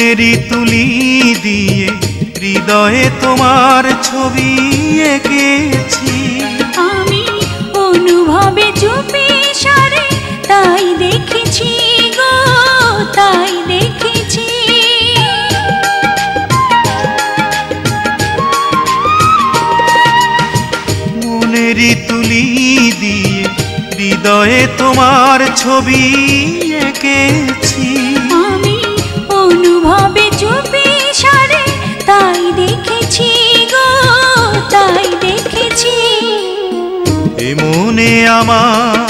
মনেরই তুলি দিয়ে হৃদয়ে তোমার ছবি এঁকেছি। আমি অনুভবে চুপি সারে তাই দেখেছি গো, তাই দেখেছি। মনেরই তুলি দিয়ে হৃদয়ে তোমার ছবি এঁকেছি। আমি অনুভবে চুপি সারে তাই দেখেছি গো, তাই দেখেছি। এ মনে আমার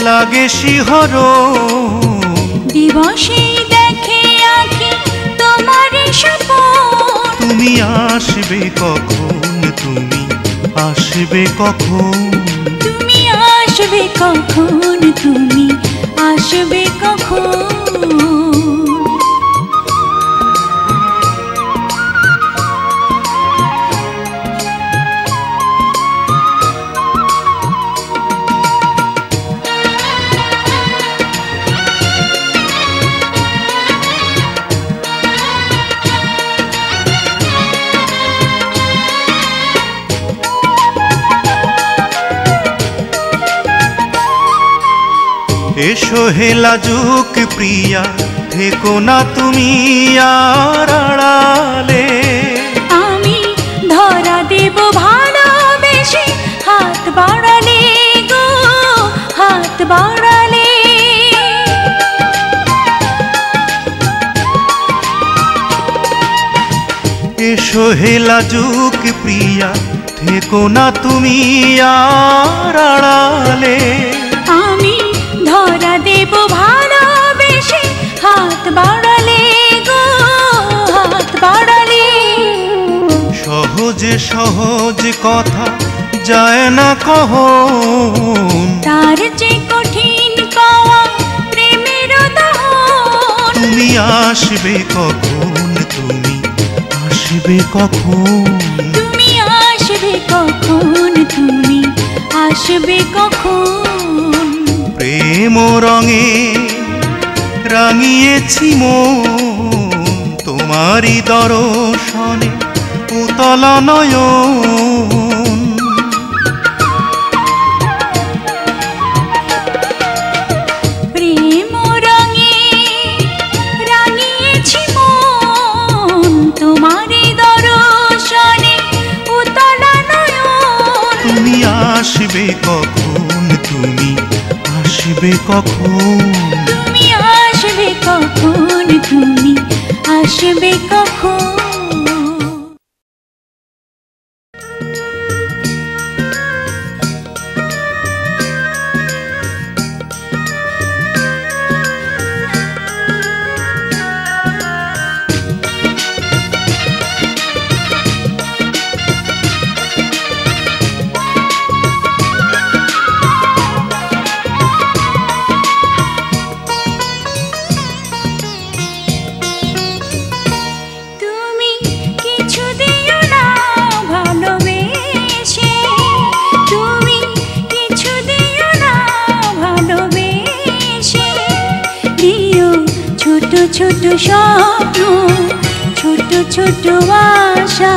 লাগে শিহরণ, দিবসেই দেখে আঁখি তোমার স্বপন। তুমি আসবে কখন, তুমি আসবে কখন, তুমি আসবে কখন, তুমি আসবে কখন। এসো হে লাজুক প্রিয়া, থেকো না তুমি আর আড়ালে। আমি ধরা দেব ভালোবেসে হাত বাড়ালে গো, হাত বাড়ালে। এসো হে লাজুক প্রিয়া, থেকো না তুমি আর আড়ালে। আমি ধরা দেব ভালোবেসে হাত বাড়ালে গো, হাত বাড়ালে। সহজে সহজ কথা যায় না কহন, তার যে কঠিন পাওয়া প্রেমের দহন। তুমি আসবে কখন, তুমি আসবে কখন, তুমি আসবে কখন, তুমি আসবে কখন। প্রেম রঙে রাঙিয়েছি মন, তোমারই দর্শনে উতল নয়ন। প্রেম রঙে রাঙিয়েছি মন, তোমারই দর্শনে উতল নয়ন। তুমি আসবে কখন, তুমি আসবে কখন, তুমি আসবে কখন, তুমি আসবে কখন। ছোট স্বপ্ন, ছোট ছোট আশা,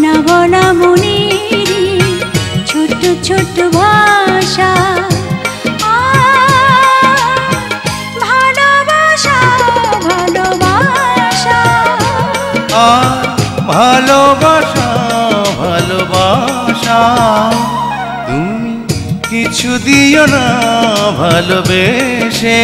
না বলা মনেরই ছোট ছোট ভাষা। ভালোবাসা ভালোবাসা, ভালোবাসা ভালোবাসা, তুমি কিছু দিও না ভালোবেসে।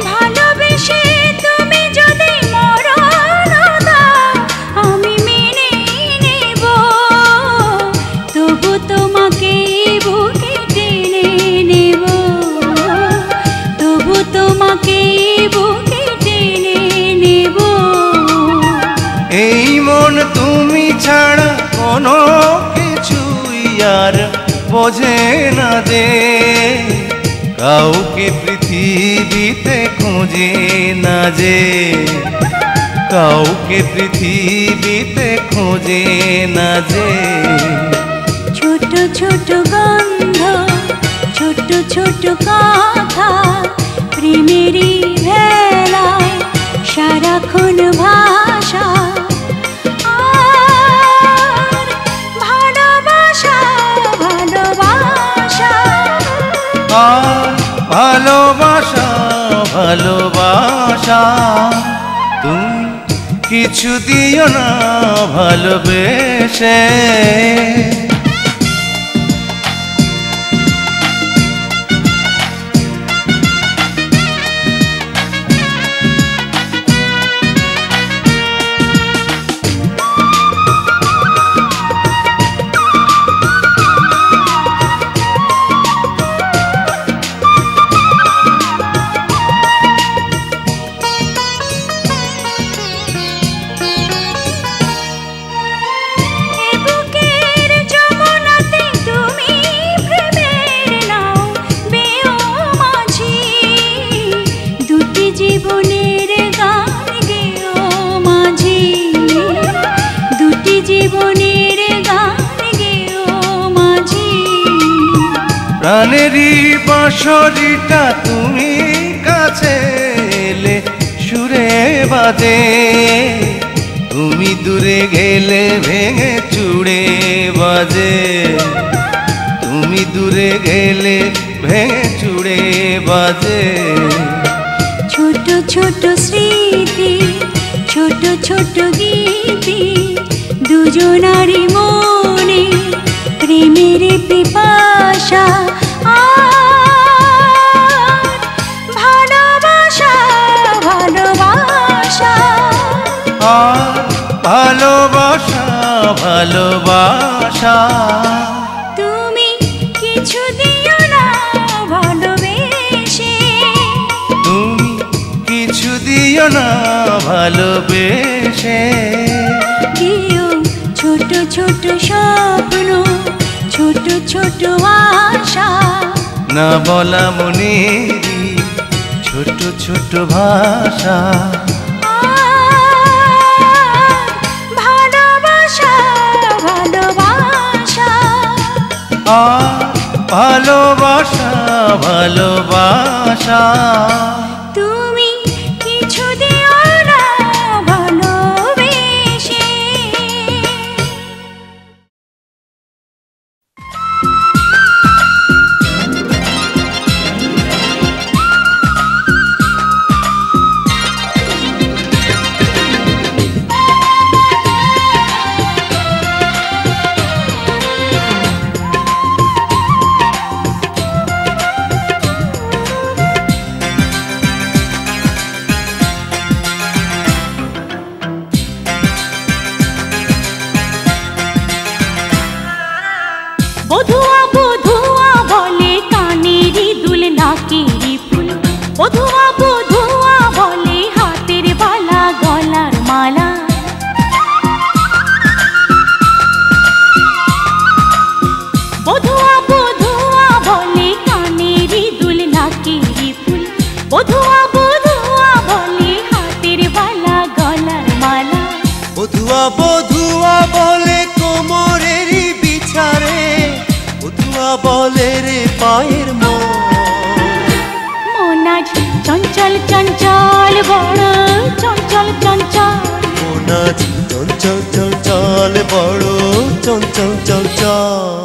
ভালোবেসে আর বোঝে না যে কাউকে পৃথিবীতে খোঁজে না যে কাউকে পৃথিবীতে খোঁজে না যে ছোট ছোট গন্ধ ছোট ছোট কথা প্রেমেরই ভেলায় সারাক্ষণ ভাষা আর ভালোবাসা ভালোবাসা আর ভালোবাসা ভালোবাসা তুমি কিছু দিও না ভালোবেসে প্রাণেরই বাঁশরিটা তুমি কাছে এলে সুরে বাজে তুমি দূরে গেলে ভেঙে চুড়ে বাজে তুমি দূরে গেলে ভেঙে চুড়ে বাজে ছোট ছোট স্মৃতি ছোট ছোট গীতি দুজনারই মনে প্রেমের পিপাসা আর ভালোবাসা ভালোবাসা আর ভালোবাসা ভালোবাসা তুমি কিছু দিও না ভালোবেসে তুমি কিছু দিও না ভালোবেসে দিও ছোট ছোট স্বপ্ন ছোট ছোট আশা না বলা মনেরই ছোট ছোট ভাষা আর ভালোবাসা ভালোবাসা আর ভালোবাসা ভালোবাসা তুমি কিছু দিও না ভালোবেসে বধুয়া বধুয়া বলে কানেরই দুল নাকেরই ফুল বধুয়া বধুয়া বলে হাতের বালা গলার মালা বধুয়া বধুয়া বলে কানেরই দুল নাকেরই ফুল বধুয়া বধুয়া বলে হাতের বালা গলার মালা বধুয়া বধুয়া বলে কোমরেরই বিছারে বধুয়া বলে রে পায়ের মনাজ চঞ্চল চঞ্চল বড় চঞ্চল চঞ্চল মনাজ চঞ্চল চঞ্চল বড় চঞ্চল চঞ্চল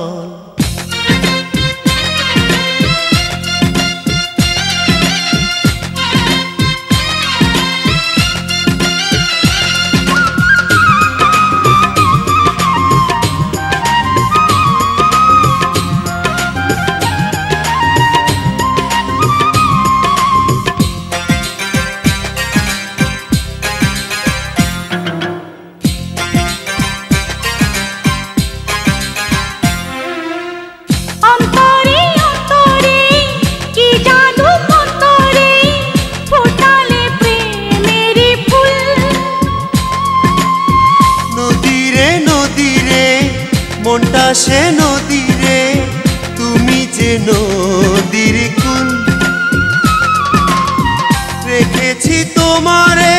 তোমারে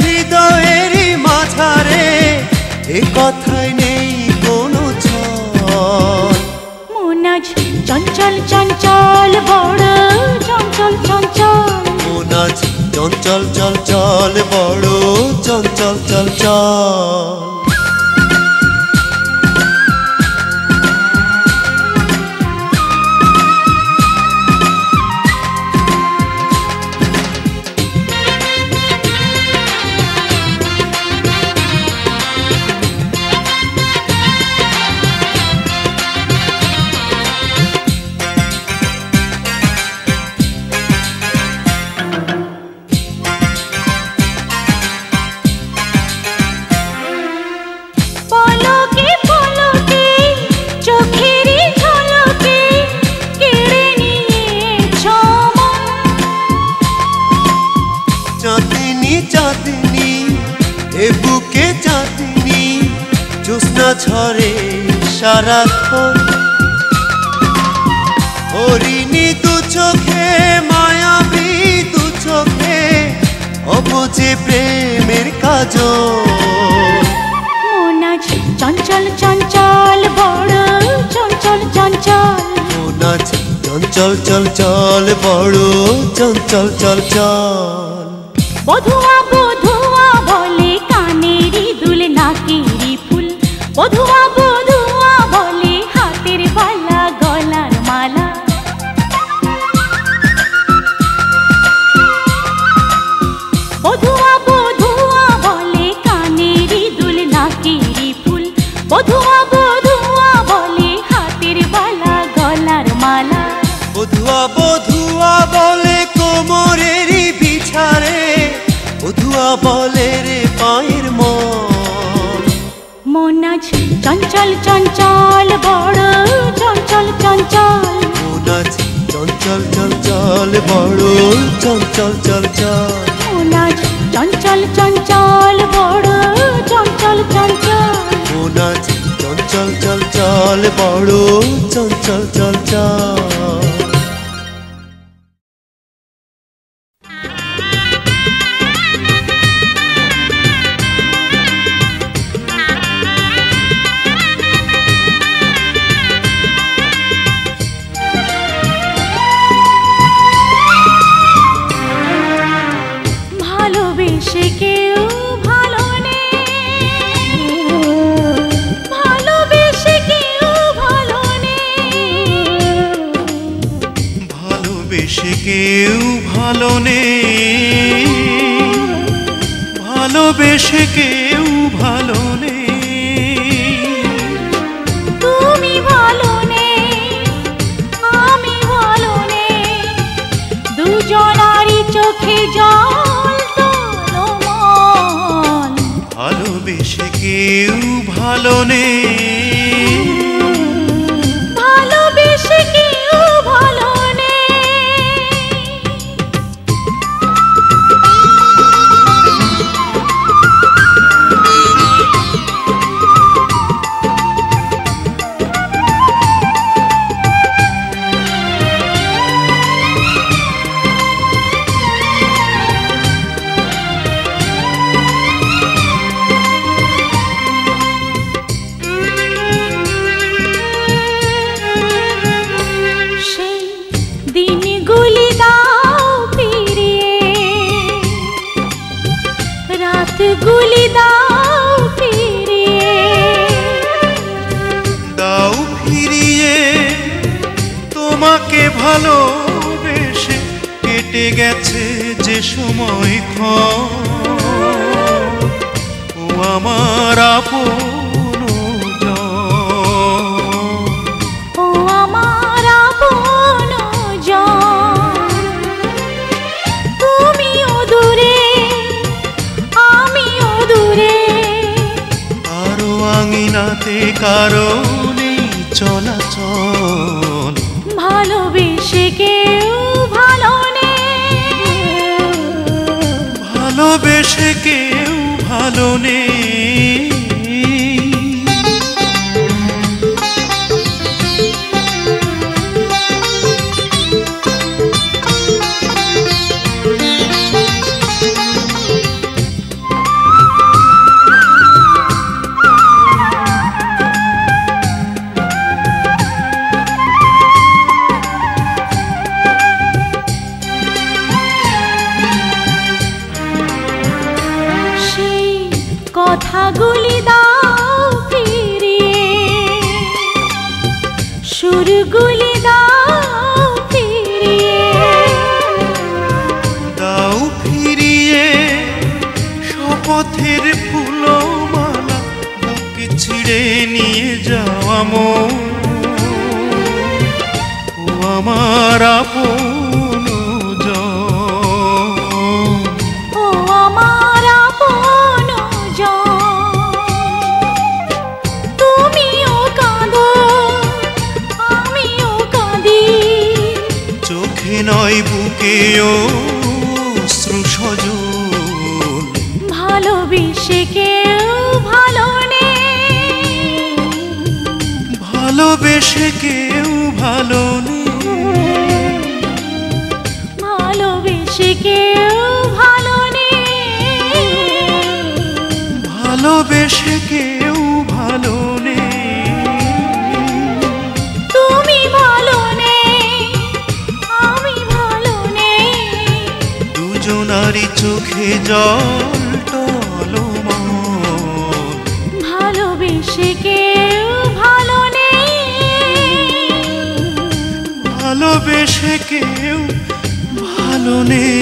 হৃদয়েরই মাঝারে এ কথায় নেই কোনো ছল। মন আজ চঞ্চল চঞ্চল বড় চঞ্চল চঞ্চল। মন আজ চঞ্চল চঞ্চল বড় চঞ্চল চঞ্চল। পলকে পলকে চোখেরই ঝলকে কেড়ে নিয়েছ মন। চাঁদনি চাঁদনি এ বুকে চাঁদনি জ্যোৎস্না ঝরে সারাক্ষণ। হরিণী দু চোখে মায়াবী দু চোখে অবুঝে প্রেমের কাজল। মন আজ চঞ্চল চঞ্চল বড় চঞ্চল চঞ্চল। মন আজ চঞ্চল চঞ্চল বড় চঞ্চল চঞ্চল। বধুয়া বধুয়া বলে কানেরই দুল নাকেরই ফুল। বধুয়া বধুয়া বলে হাতের বালা গলার মালা। বধুয়া বধুয়া বলে কানেরই দুল নাকেরই ফুল। বধুয়া বধুয়া বলে হাতের বালা গলার মালা। বধুয়া বধুয়া বলে কোমরেরই বিছারে বধুয়া বলে রে পায়ের মন। মন আজ চঞ্চল চঞ্চল বড় চঞ্চল চঞ্চল। মন আজ চঞ্চল চঞ্চল বড় চঞ্চল চঞ্চল। মন আজ চঞ্চল চঞ্চল বড় চঞ্চল চঞ্চল। মন আজ চঞ্চল চঞ্চল বড় চঞ্চল চঞ্চল। ভালোবেসে কেউ ভালো নেই। ভালোবেসে কেউ ভালো নেই। ভালোবেসে কেউ ভালো নেই। ভালোবেসে কেউ ভালো নেই। তুমি ভালো নেই আমি ভালো নেই। দুজনারই চোখে জল টলমল। ভালোবেসে কেউ ভালো নেই। ভালোবেসে কেউ ভালো নেই। সেই দিনগুলি দাও ফিরিয়ে। রাতগুলি দাও ফিরিয়ে। দাও ফিরিয়ে তোমাকে ভালোবেসে কেটে গেছে যে সময় ও আমার আপন জন। ও আমার আপন জন। তুমিও দূরে আমিও দূরে। আরো আঙিনাতে কারো নেই চলাচল। ভালোবেসে কেউ ভালো নেই। ভালোবেসে কেউ ভালো নেই। কথাগুলি দাও ফিরিয়ে, সুরগুলি দাও ফিরিয়ে, দাও ফিরিয়ে শপথের ফুলমালা, বুক ছিঁড়ে নিয়ে যাওয়া মন, ও আমার আপন জন, ও আমার আপন জন। তুমিও কাঁদো আমিও কাঁদি, চোখে নয় বুকেও অশ্রু সজল, ভালোবেসে কেউ ভালো নেই, ভালোবেসে কেউ ভালো নেই, ভালোবেসে কেউ ভালো নেই, ভালোবেসে কেউ ভালো নেই। তুমি ভালো নেই আমি ভালো নেই, দুজনারই চোখে জল টলমল, ভালোবেসে কেউ ভালো নেই, ভালোবেসে কেউ ভালো নেই।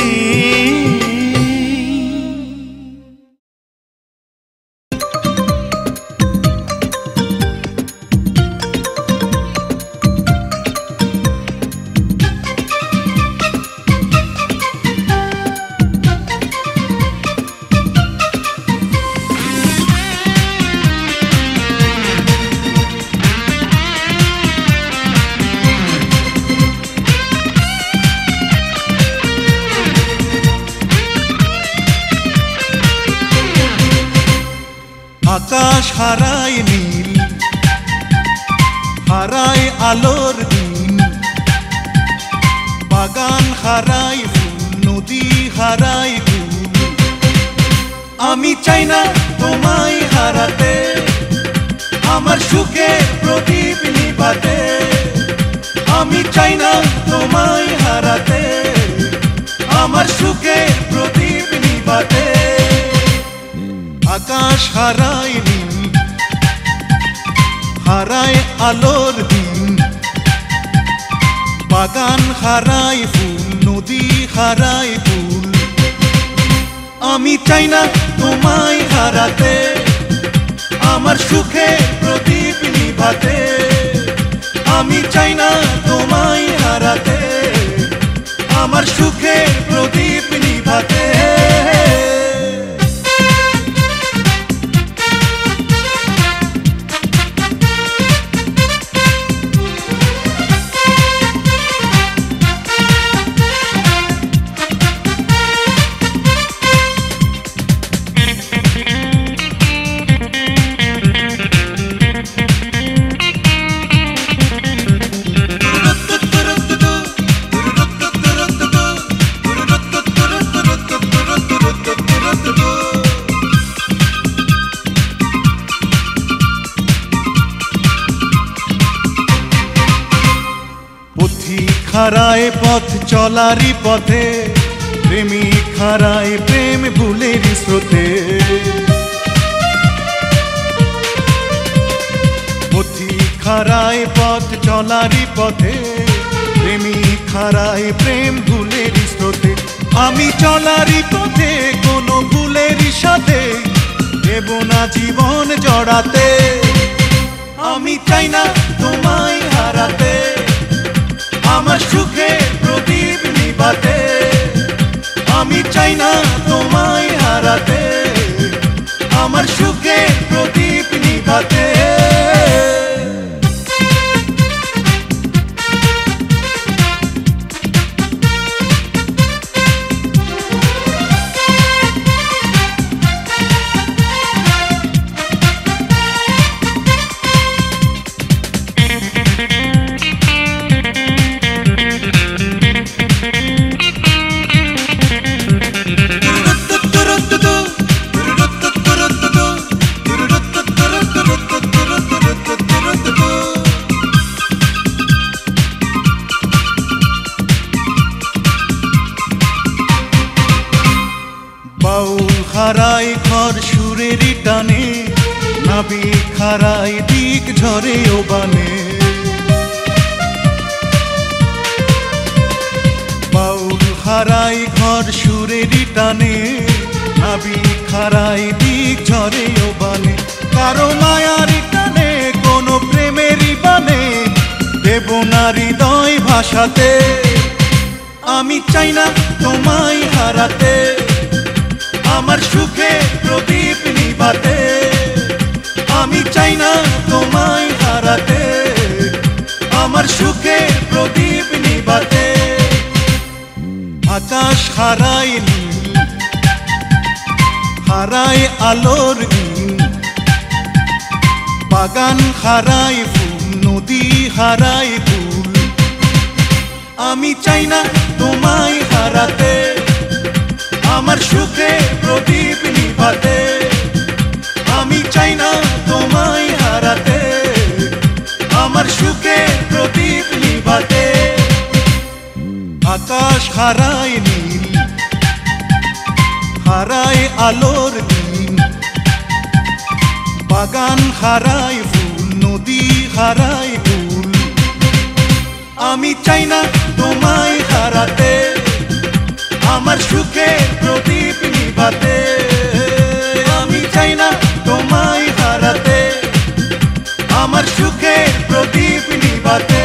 আকাশ হারায় নীল, হারায় আলোর দিন, বাগান হারায় ফুল, নদী হারায় কুল। আমি চাই না তোমায় হারাতে, আমার সুখে প্রদীপ নিভাতে। আমি চাই না তোমায় হারাতে, আমার সুখে প্রদীপ নিভাতে। আকাশ হারায় নীল, হারায় আলোর দিন, বাগান হারায় ফুল, নদী হারায় কুল। আমি চাই না তোমায় হারাতে, আমার সুখে প্রদীপ নিভাতে। আমি চাই না তোমায় হারাতে, আমার সুখে প্রদীপ নিভাতে। হারায় পথ চলারই পথে, প্রেমিক হারায় প্রেম ভুলের স্রোতে। পথিক হারায় পথ চলারই পথে, প্রেমিক হারায় প্রেম ভুলের স্রোতে। আমি চলারই পথে কোনো ভুলের সাথে দেব না জীবন জড়াতে। আমি চাই না তোমায় হারাতে, আমার সুখে প্রদীপ নিভাতে। আমি চাই না তোমায় হারাতে, আমার সুখে প্রদীপ নিভাতে। বাউল হারাই ঘর সুরেরই টানে, নাবিক হারাই দিক ঝরে ও বানে। বাউল হারাই ঘর সুরেরই টানে, নাবিক হারাই দিক ঝরে ও বানে। কারো মায়ার টানে কোনো প্রেমেরই বানে, দেব না হৃদয় ভাষাতে। আমি চাই না তোমায় হারাতে, আমার সুখে প্রদীপ নিভাতে। আমি চাই না তোমায় হারাতে, আমার সুখে প্রদীপ নিভাতে। আকাশ হারায় নীল, হারায় আলোর নীল, বাগান হারায় ফুল, নদী হারায় ফুল। আমি চাই না তোমায় হারাতে, আমার সুখে প্রদীপ নিভাতে। আমি চাই না তোমায় হারাতে, আমার সুখে প্রদীপ নিভাতে। আকাশ হারায় নীল, হারায় আলোর নীল, বাগান হারায় ফুল, নদী হারায় ফুল। আমি চাই না তোমায় হারাতে, আমার সুখে প্রদীপ নিভাতে। আমি চাই না তোমায় হারাতে, আমার সুখে প্রদীপ নিভাতে।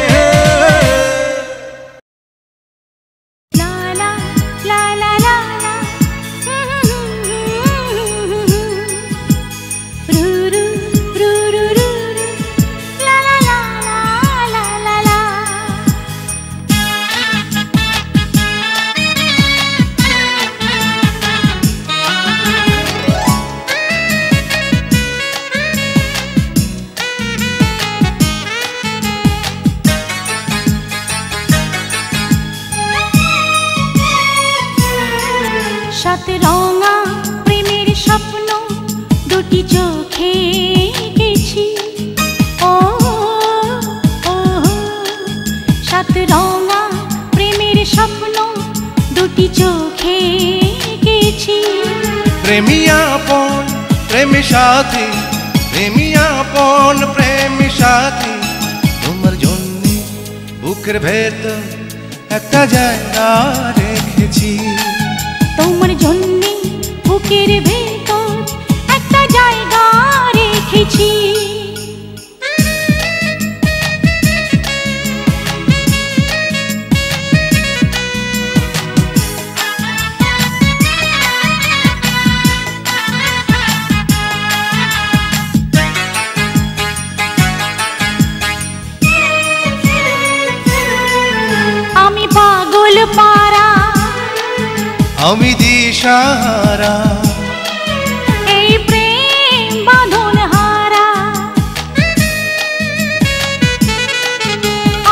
সাত রঙা প্রেমের স্বপ্ন দুটি চোখে এঁকেছি। ও ও সাত রঙা প্রেমের স্বপ্ন দুটি চোখে এঁকেছি। প্রেমী আপন প্রেমী সাথী, প্রেমী আপন প্রেমী সাথী, তোমার জন্য বুকের ভেতর একটা জায়গা রেখেছি। তোমার জন্যে বুকের ভেতর একটা জায়গা রেখেছি। আমি পাগল পারা, আমি দিশাহারা, এই প্রেম বাঁধন হারা।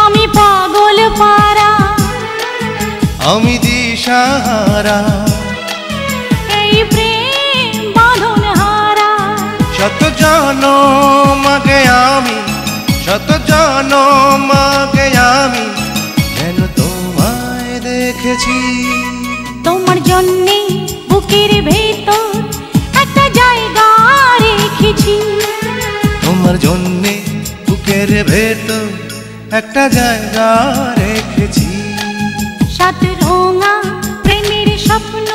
আমি পাগল পারা, আমি দিশাহারা, এই প্রেম বাঁধন হারা। শত জনম আগে আমি, শত জনম আগে আমি যেন তোমায় দেখেছি। তোমার জন্যে বুকের ভেতর একটা জায়গা রেখেছি। তোমার জন্যে বুকের ভেতর একটা জায়গা রেখেছি। সাত রঙা প্রেমের স্বপ্ন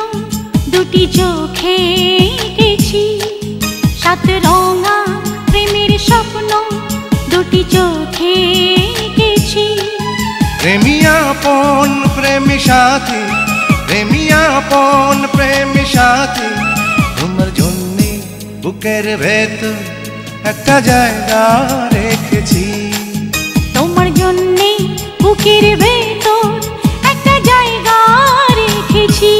দুটি চোখে এঁকেছি। সাত রঙা প্রেমের স্বপ্ন দুটি চোখে এঁকেছি। প্রেমী আপন প্রেমী সাথী, প্রেমী আপন প্রেমী সাথী, তোমার জন্যে বুকের ভেতর একটা জায়গা রেখেছি। তোমার জন্যে বুকের ভেতর একটা জায়গা রেখেছি।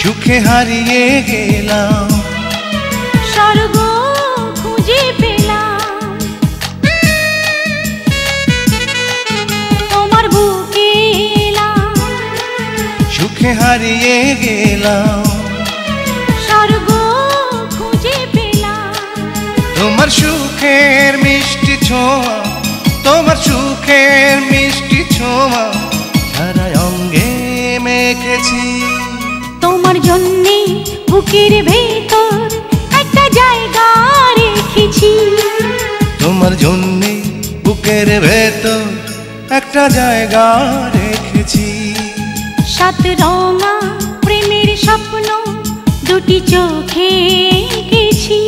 সুখে হারিয়ে গেলাম, স্বর্গ খুঁজে পেলাম। সুখে হারিয়ে গেলাম। স্বর্গ খুঁজে পেলাম তোমার সুখের মিষ্টি ছোঁয়া, তোমার সুখের মিষ্টি ছোঁয়া সারা অঙ্গে মেখেছি। তোমার জন্যে বুকের ভেতর একটা জায়গা রেখেছি। তোমার জন্যে বুকের ভেতর একটা জায়গা রেখেছি। সাত রঙা প্রেমের স্বপ্ন দুটি চোখে এঁকেছি।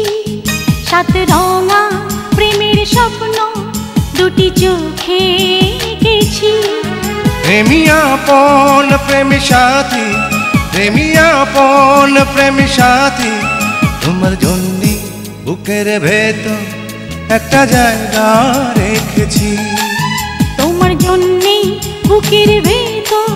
সাত রঙা প্রেমের স্বপ্ন দুটি চোখে এঁকেছি। প্রেমী আপন প্রেমী সাথী, প্রেমী আপন প্রেমী সাথী, তোমার জন্যে বুকের ভেতর একটা জায়গা রেখেছি। তোমার জন্যে বুকের ভেতর